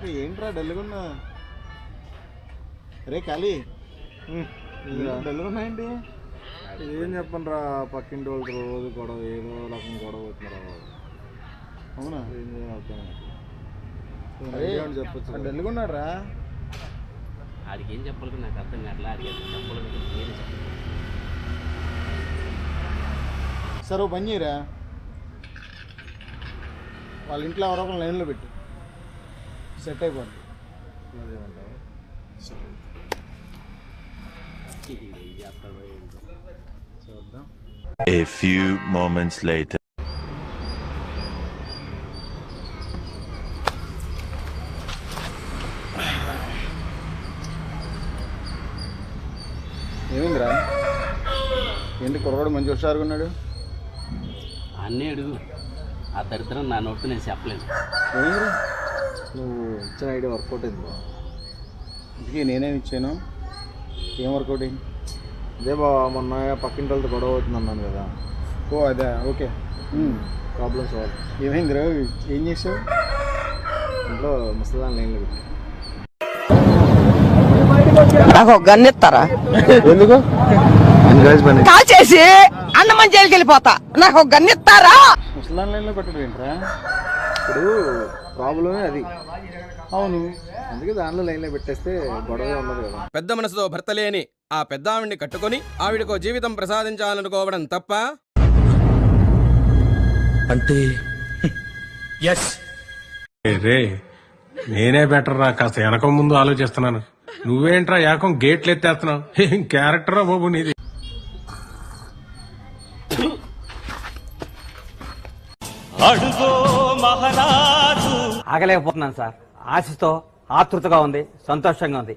ఏంట్రా డల్లుగున్నా? రే ఖాళీ డల్లుగున్నాయండి. ఏం చెప్పండి రా, పక్కింటి వాళ్ళకి రోజు గొడవ, ఏదో రకం గొడవ అవుతున్నారు. అవునా? ఏం చేయాలి చెప్పచ్చు. డల్లుగున్నాడు రా. ఆడికి ఏం చెప్పాలి నాకు అర్థం కావట్లా. ఆడికి చెప్పాలి మీరే చెప్పండి. సరే ఓ పని చేయరా, వాళ్ళ ఇంట్లో ఎవరో ఒక లైన్లో పెట్టు, సెట్ అయిపోద్ది. చూద్దాం. A few moments later. ఏమైందిరా? ఏంటి కుర్రవాడు మంచి హుషారుగా ఉన్నాడు? అన్నీ అడుగు. ఆ దరిద్రం నా నోటితో నేను చెప్పలేను. ఏమైందిరా? నువ్వు ఇచ్చిన ఐడియా వర్కౌట్ అయింది. ఇందుకే నేనేమి ఇచ్చాను? ఏం వర్కౌట్ అయింది? అదే బావా, మొన్న పక్కింటి వాళ్ళతో గొడవ అవుతుంది అన్నాను కదా. ఓ అదే, ఓకే. Problem solve. ఏమైందిరా? ఏం చేసావు? ఇంట్లో ముసలాన్ లైన్లో పెట్టి. నాకు ఒక గన్ ఇస్తారా? ఎందుకు? కాల్ చేసి అన్నమని జైలుకి వెళ్ళిపోతా. నాకు ఒక గన్ ఇస్తారా? ముసలాన్ లైన్లో పెట్టడం ఏంట్రా? ఇప్పుడు ప్రాబ్లమే అది. అవును, అందుకే దాంట్లో లైన్లో పెట్టేస్తే గొడవే ఉండదు కదా. పెద్ద మనసుతో భర్త లేని ఆ పెద్ద ఆవిడ్ని కట్టుకొని ఆవిడకో జీవితం ప్రసాదించాలనుకోవడం తప్ప? అంటే రే, నేనే బెటర్ రా, కాస్త వెనక ముందు ఆలోచిస్తున్నాను. నువ్వేంట్రా ఏకం గేట్లు ఎత్తేస్తున్నావు? ఏం క్యారెక్టరా బాబు నీది. ఆగలేకపోతున్నాను సార్. ఆశతో ఆతృతగా ఉంది, సంతోషంగా ఉంది.